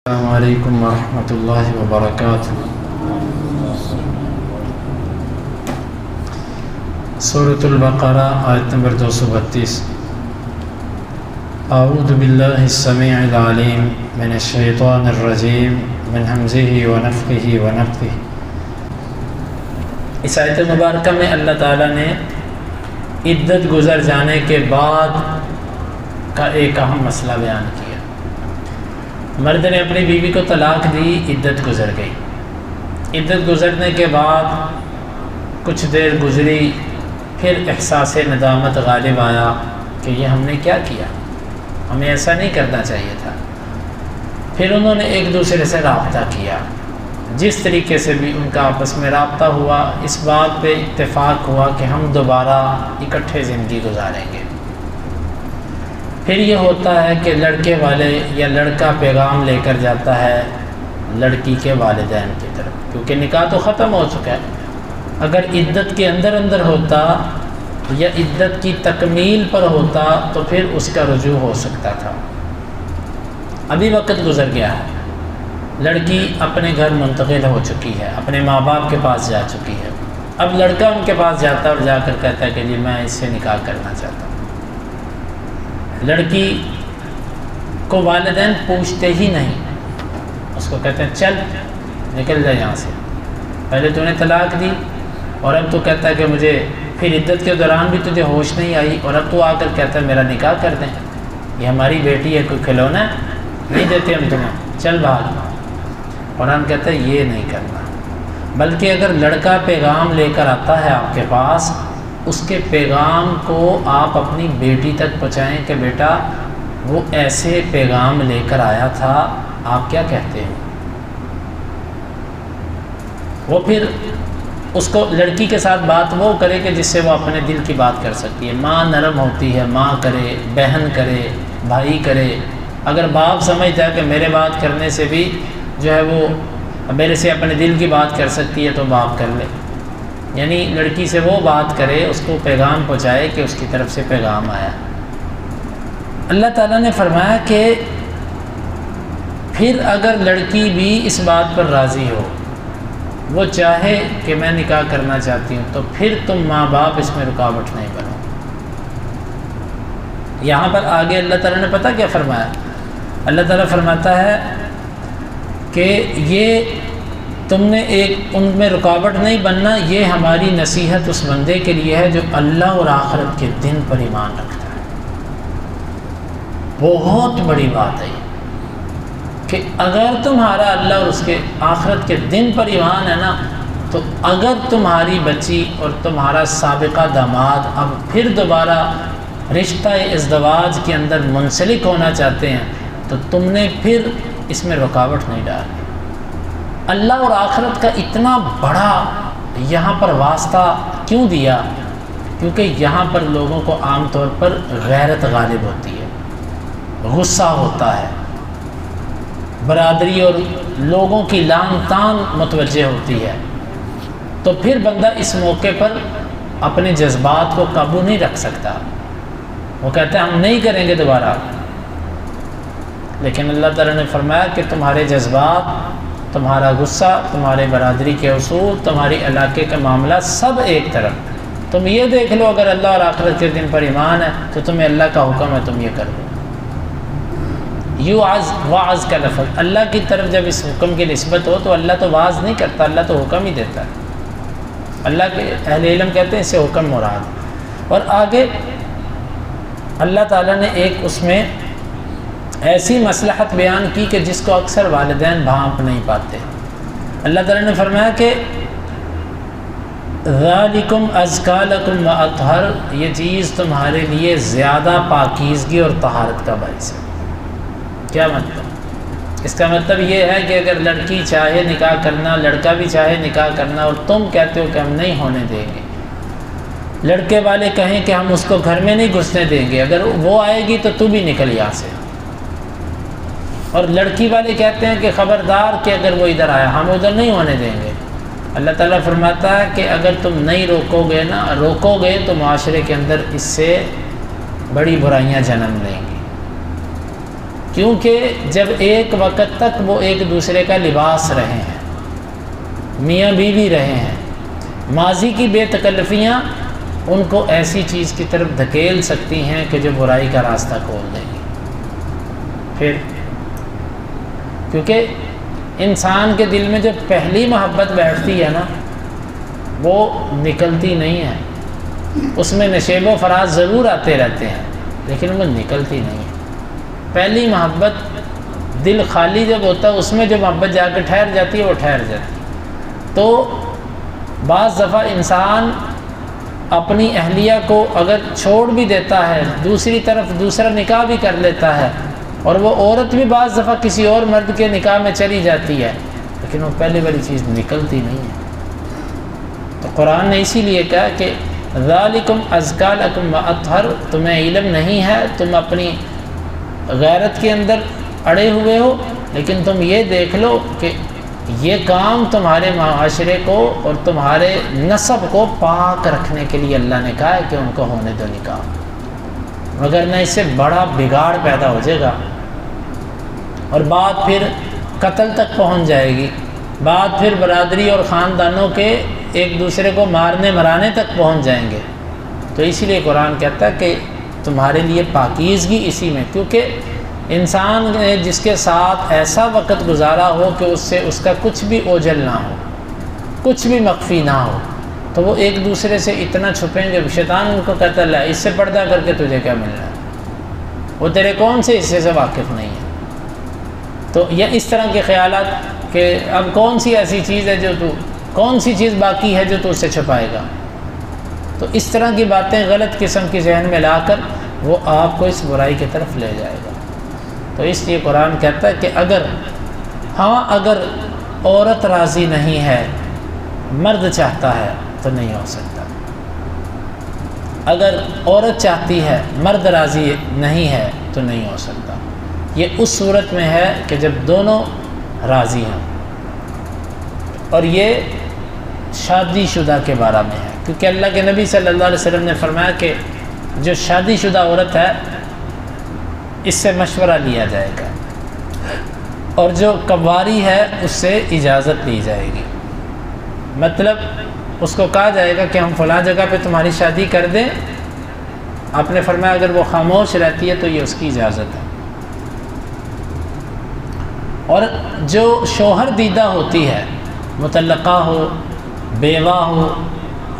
السلام علیکم ورحمۃ اللہ وبرکاتہ۔ سورۃ البقرہ آیت نمبر 232۔ اعوذ باللہ السمیع العلیم من الشیطان الرجیم من ہمزہ ونفخہ ونفثہ۔ اس آیت مبارکہ میں اللہ تعالیٰ نے عدت گزر جانے کے بعد کا ایک اہم مسئلہ بیان کیا۔ مرد نے اپنی بیوی کو طلاق دی، عدت گزر گئی۔ عدت گزرنے کے بعد کچھ دیر گزری، پھر احساس ندامت غالب آیا کہ یہ ہم نے کیا کیا، ہمیں ایسا نہیں کرنا چاہیے تھا۔ پھر انہوں نے ایک دوسرے سے رابطہ کیا، جس طریقے سے بھی ان کا آپس میں رابطہ ہوا، اس بات پہ اتفاق ہوا کہ ہم دوبارہ اکٹھے زندگی گزاریں گے۔ پھر یہ ہوتا ہے کہ لڑکے والے یا لڑکا پیغام لے کر جاتا ہے لڑکی کے والدین کی طرف، کیونکہ نکاح تو ختم ہو چکا ہے۔ اگر عدت کے اندر ہوتا یا عدت کی تکمیل پر ہوتا تو پھر اس کا رجوع ہو سکتا تھا۔ ابھی وقت گزر گیا ہے، لڑکی اپنے گھر منتقل ہو چکی ہے، اپنے ماں باپ کے پاس جا چکی ہے۔ اب لڑکا ان کے پاس جاتا ہے اور جا کر کہتا ہے کہ جی میں اس سے نکاح کرنا چاہتا ہوں۔ لڑکی کو والدین پوچھتے ہی نہیں، اس کو کہتے ہیں چل نکل جائے یہاں سے، پہلے تو نے طلاق دی اور اب تو کہتا ہے کہ مجھے، پھر عدت کے دوران بھی تجھے ہوش نہیں آئی اور اب تو آ کر کہتا ہے میرا نکاح کر دیں، یہ ہماری بیٹی ہے، کوئی کھلونا ہے، نہیں دیتے ہم تمہیں، چل بھاگ۔ قرآن کہتا ہے یہ نہیں کرنا، بلکہ اگر لڑکا پیغام لے کر آتا ہے آپ کے پاس، اس کے پیغام کو آپ اپنی بیٹی تک پہنچائیں کہ بیٹا وہ ایسے پیغام لے کر آیا تھا، آپ کیا کہتے ہیں۔ وہ پھر اس کو لڑکی کے ساتھ بات وہ کرے کہ جس سے وہ اپنے دل کی بات کر سکتی ہے۔ ماں نرم ہوتی ہے، ماں کرے، بہن کرے، بھائی کرے۔ اگر باپ سمجھتا ہے کہ میرے بات کرنے سے بھی جو ہے وہ میرے سے اپنے دل کی بات کر سکتی ہے تو باپ کر لے، یعنی لڑکی سے وہ بات کرے، اس کو پیغام پہنچائے کہ اس کی طرف سے پیغام آیا۔ اللہ تعالیٰ نے فرمایا کہ پھر اگر لڑکی بھی اس بات پر راضی ہو، وہ چاہے کہ میں نکاح کرنا چاہتی ہوں، تو پھر تم ماں باپ اس میں رکاوٹ نہیں بنو۔ یہاں پر آگے اللہ تعالیٰ نے پتہ کیا فرمایا؟ اللہ تعالیٰ فرماتا ہے کہ یہ تم نے ایک ان میں رکاوٹ نہیں بننا، یہ ہماری نصیحت اس بندے کے لیے ہے جو اللہ اور آخرت کے دن پر ایمان رکھتا ہے۔ بہت بڑی بات ہے یہ کہ اگر تمہارا اللہ اور اس کے آخرت کے دن پر ایمان ہے نا، تو اگر تمہاری بچی اور تمہارا سابقہ داماد اب پھر دوبارہ رشتہ ازدواج کے اندر منسلک ہونا چاہتے ہیں تو تم نے پھر اس میں رکاوٹ نہیں ڈالی۔ اللہ اور آخرت کا اتنا بڑا یہاں پر واسطہ کیوں دیا؟ کیونکہ یہاں پر لوگوں کو عام طور پر غیرت غالب ہوتی ہے، غصہ ہوتا ہے، برادری اور لوگوں کی لان تان متوجہ ہوتی ہے، تو پھر بندہ اس موقع پر اپنے جذبات کو قابو نہیں رکھ سکتا، وہ کہتا ہے ہم نہیں کریں گے دوبارہ۔ لیکن اللہ تعالیٰ نے فرمایا کہ تمہارے جذبات، تمہارا غصہ، تمہارے برادری کے اصول، تمہاری علاقے کا معاملہ سب ایک طرف، تم یہ دیکھ لو اگر اللہ اور آخرت کے دن پر ایمان ہے تو تمہیں اللہ کا حکم ہے تم یہ کر لو۔ واعظ کا لفظ اللہ کی طرف جب اس حکم کی نسبت ہو تو اللہ تو واعظ نہیں کرتا، اللہ تو حکم ہی دیتا ہے۔ اللہ کے اہل علم کہتے ہیں اس سے حکم مراد۔ اور آگے اللہ تعالیٰ نے ایک اس میں ایسی مصلحت بیان کی کہ جس کو اکثر والدین بھانپ نہیں پاتے۔ اللہ تعالیٰ نے فرمایا کہ ذالکم ازکیٰ لکم واطہر، یہ چیز تمہارے لیے زیادہ پاکیزگی اور طہارت کا باعث ہے۔ کیا مطلب؟ اس کا مطلب یہ ہے کہ اگر لڑکی چاہے نکاح کرنا، لڑکا بھی چاہے نکاح کرنا اور تم کہتے ہو کہ ہم نہیں ہونے دیں گے، لڑکے والے کہیں کہ ہم اس کو گھر میں نہیں گھسنے دیں گے، اگر وہ آئے گی تو تو بھی نکل یہاں سے، اور لڑکی والے کہتے ہیں کہ خبردار کہ اگر وہ ادھر آیا ہم ادھر نہیں ہونے دیں گے، اللہ تعالیٰ فرماتا ہے کہ اگر تم نہیں روکو گے تو معاشرے کے اندر اس سے بڑی برائیاں جنم لیں گی۔ کیونکہ جب ایک وقت تک وہ ایک دوسرے کا لباس رہے ہیں، میاں بیوی رہے ہیں، ماضی کی بے تکلفیاں ان کو ایسی چیز کی طرف دھکیل سکتی ہیں کہ جو برائی کا راستہ کھول دیں گی۔ پھر کیونکہ انسان کے دل میں جو پہلی محبت بیٹھتی ہے نا، وہ نکلتی نہیں ہے، اس میں نشیب و فراز ضرور آتے رہتے ہیں لیکن وہ نکلتی نہیں ہے۔ پہلی محبت، دل خالی جب ہوتا ہے، اس میں جو محبت جا کے ٹھہر جاتی ہے وہ ٹھہر جاتی ہے۔ تو بعض دفعہ انسان اپنی اہلیہ کو اگر چھوڑ بھی دیتا ہے، دوسری طرف دوسرا نکاح بھی کر لیتا ہے، اور وہ عورت بھی بعض دفعہ کسی اور مرد کے نکاح میں چلی جاتی ہے، لیکن وہ پہلے والی چیز نکلتی نہیں ہے۔ تو قرآن نے اسی لیے کہا کہ ذالکم ازکیٰ لکم واطہر، تمہیں علم نہیں ہے، تم اپنی غیرت کے اندر اڑے ہوئے ہو، لیکن تم یہ دیکھ لو کہ یہ کام تمہارے معاشرے کو اور تمہارے نسب کو پاک رکھنے کے لیے اللہ نے کہا ہے کہ ان کو ہونے دو نکاح، مگر نہ اس سے بڑا بگاڑ پیدا ہو جائے گا، اور بات پھر قتل تک پہنچ جائے گی، بات پھر برادری اور خاندانوں کے ایک دوسرے کو مارنے مرانے تک پہنچ جائیں گے۔ تو اسی لیے قرآن کہتا ہے کہ تمہارے لیے پاکیزگی اسی میں، کیونکہ انسان نے جس کے ساتھ ایسا وقت گزارا ہو کہ اس سے اس کا کچھ بھی اوجھل نہ ہو، کچھ بھی مخفی نہ ہو، تو وہ ایک دوسرے سے اتنا چھپیں گے، شیطان ان کو کہتا ہے اس سے پردہ کر کے تجھے کیا ملنا ہے، وہ تیرے کون سے حصے سے واقف نہیں ہے۔ تو یہ اس طرح کے خیالات کہ اب کون سی ایسی چیز ہے کون سی چیز باقی ہے جو تو اس سے چھپائے گا، تو اس طرح کی باتیں غلط قسم کی ذہن میں لا کر وہ آپ کو اس برائی کی طرف لے جائے گا۔ تو اس لیے قرآن کہتا ہے کہ اگر عورت راضی نہیں ہے، مرد چاہتا ہے تو نہیں ہو سکتا، اگر عورت چاہتی ہے مرد راضی نہیں ہے تو نہیں ہو سکتا۔ یہ اس صورت میں ہے کہ جب دونوں راضی ہیں، اور یہ شادی شدہ کے بارے میں ہے، کیونکہ اللہ کے نبی صلی اللہ علیہ وسلم نے فرمایا کہ جو شادی شدہ عورت ہے اس سے مشورہ لیا جائے گا، اور جو کنواری ہے اس سے اجازت لی جائے گی، مطلب اس کو کہا جائے گا کہ ہم فلاں جگہ پہ تمہاری شادی کر دیں، آپ نے فرمایا اگر وہ خاموش رہتی ہے تو یہ اس کی اجازت ہے۔ اور جو شوہر دیدہ ہوتی ہے، مطلقہ ہو، بیوہ ہو،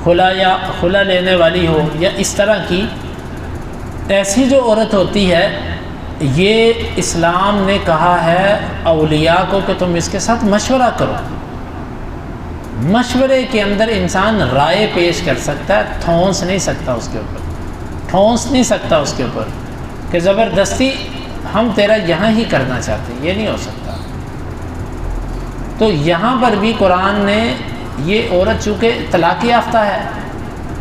خلا لینے والی ہو، یا اس طرح کی ایسی جو عورت ہوتی ہے، یہ اسلام نے کہا ہے اولیاء کو کہ تم اس کے ساتھ مشورہ کرو۔ مشورے کے اندر انسان رائے پیش کر سکتا ہے، ٹھونس نہیں سکتا اس کے اوپر کہ زبردستی ہم تیرا یہاں ہی کرنا چاہتے ہیں، یہ نہیں ہو سکتا۔ تو یہاں پر بھی قرآن نے یہ عورت چونکہ طلاق یافتہ ہے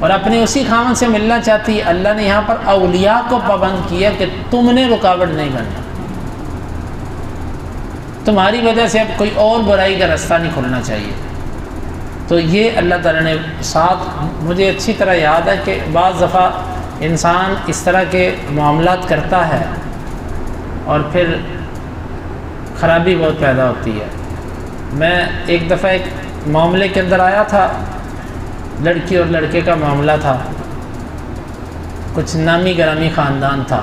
اور اپنے اسی خاوند سے ملنا چاہتی ہے، اللہ نے یہاں پر اولیاء کو پابند کیا کہ تم نے رکاوٹ نہیں بننا، تمہاری وجہ سے اب کوئی اور برائی کا راستہ نہیں کھلنا چاہیے۔ تو یہ اللہ تعالیٰ نے ساتھ، مجھے اچھی طرح یاد ہے کہ بعض دفعہ انسان اس طرح کے معاملات کرتا ہے اور پھر خرابی بہت پیدا ہوتی ہے۔ میں ایک دفعہ ایک معاملے کے اندر آیا تھا، لڑکی اور لڑکے کا معاملہ تھا، کچھ نامی گرامی خاندان تھا،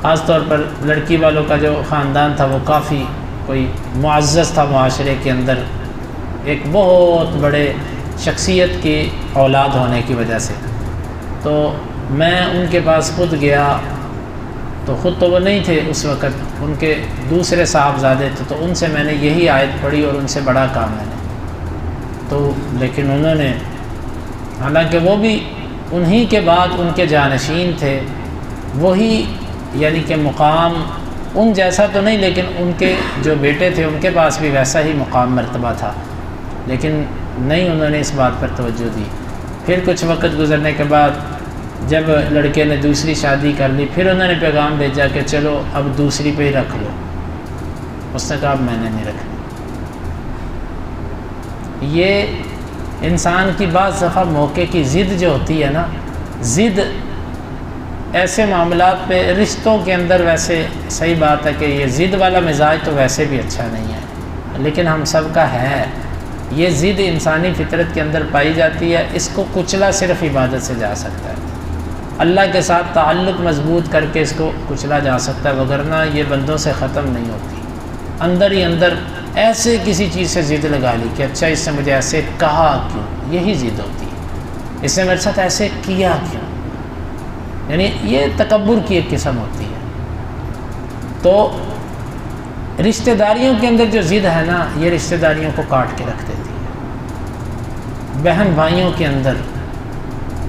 خاص طور پر لڑکی والوں کا جو خاندان تھا وہ کافی کوئی معزز تھا معاشرے کے اندر، ایک بہت بڑے شخصیت کی اولاد ہونے کی وجہ سے۔ تو میں ان کے پاس خود گیا، تو خود تو وہ نہیں تھے اس وقت، ان کے دوسرے صاحبزادے تھے، تو ان سے میں نے یہی آیت پڑھی اور ان سے بڑا کام میں نے تو، لیکن انہوں نے، حالانکہ وہ بھی انہی کے بعد ان کے جانشین تھے، وہی یعنی کہ مقام ان جیسا تو نہیں، لیکن ان کے جو بیٹے تھے ان کے پاس بھی ویسا ہی مقام مرتبہ تھا، لیکن نہیں انہوں نے اس بات پر توجہ دی۔ پھر کچھ وقت گزرنے کے بعد جب لڑکے نے دوسری شادی کر لی، پھر انہوں نے پیغام بھیجا کہ چلو اب دوسری پہ ہی رکھ لو، اس نے کہا اب میں نے نہیں رکھنی۔ یہ انسان کی بعض دفعہ موقع کی ضد جو ہوتی ہے نا، ضد ایسے معاملات پہ رشتوں کے اندر ویسے صحیح بات ہے کہ یہ ضد والا مزاج تو ویسے بھی اچھا نہیں ہے، لیکن ہم سب کا ہے۔ یہ ضد انسانی فطرت کے اندر پائی جاتی ہے، اس کو کچلا صرف عبادت سے جا سکتا ہے، اللہ کے ساتھ تعلق مضبوط کر کے اس کو کچلا جا سکتا ہے، وگرنہ یہ بندوں سے ختم نہیں ہوتی۔ اندر ہی اندر ایسے کسی چیز سے ضد لگا لی کہ اچھا اس نے مجھے ایسے کہا کیوں، یہی ضد ہوتی ہے، اس نے میرے ساتھ ایسے کیا کیوں، یعنی یہ تکبر کی ایک قسم ہوتی ہے۔ تو رشتہ داریوں کے اندر جو ضد ہے نا، یہ رشتہ داریوں کو کاٹ کے رکھ دیتی ہے۔ بہن بھائیوں کے اندر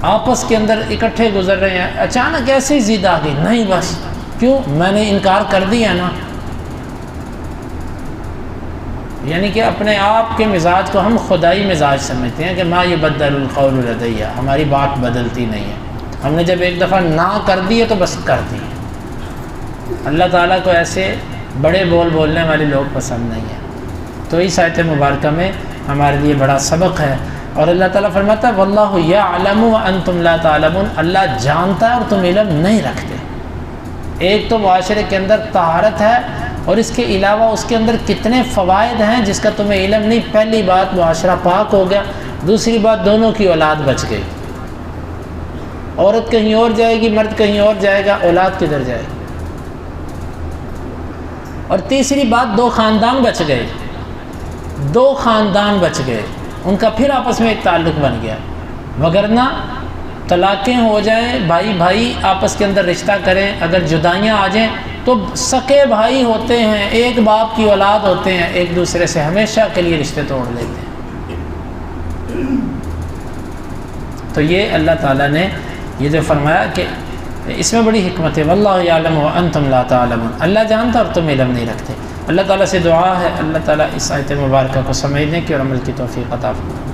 آپس کے اندر اکٹھے گزر رہے ہیں، اچانک ایسے ہی ضد آ گئی، نہیں بس کیوں، میں نے انکار کر دیا نا، یعنی کہ اپنے آپ کے مزاج کو ہم خدائی مزاج سمجھتے ہیں کہ ما یبدل القول لدیہ، ہماری بات بدلتی نہیں ہے، ہم نے جب ایک دفعہ نہ کر دی ہے تو بس کر دی ہے۔ اللہ تعالیٰ کو ایسے بڑے بول بولنے والے لوگ پسند نہیں ہیں۔ تو اس آیت مبارکہ میں ہمارے لیے بڑا سبق ہے، اور اللہ تعالیٰ فرماتا ہے واللہ یعلم وانتم لا تعلمون، اللہ جانتا ہے اور تم علم نہیں رکھتے۔ ایک تو معاشرے کے اندر طہارت ہے، اور اس کے علاوہ اس کے اندر کتنے فوائد ہیں جس کا تمہیں علم نہیں۔ پہلی بات معاشرہ پاک ہو گیا، دوسری بات دونوں کی اولاد بچ گئی، عورت کہیں اور جائے گی، مرد کہیں اور جائے گا، اولاد کدھر جائے گی، اور تیسری بات دو خاندان بچ گئے، دو خاندان بچ گئے، ان کا پھر آپس میں ایک تعلق بن گیا، وگرنہ طلاقیں ہو جائیں، بھائی بھائی آپس کے اندر رشتہ کریں، اگر جدائیاں آ جائیں تو سکے بھائی ہوتے ہیں، ایک باپ کی اولاد ہوتے ہیں، ایک دوسرے سے ہمیشہ کے لیے رشتے توڑ لیتے ہیں۔ تو یہ اللہ تعالیٰ نے یہ جو فرمایا کہ اس میں بڑی حکمت ہے، واللہ یعلم وانتم لا تعلمون، اللہ جانتا اور تم علم نہیں رکھتے۔ اللہ تعالیٰ سے دعا ہے اللہ تعالیٰ اس آیت مبارکہ کو سمجھنے کی اور عمل کی توفیق عطا فرمائے۔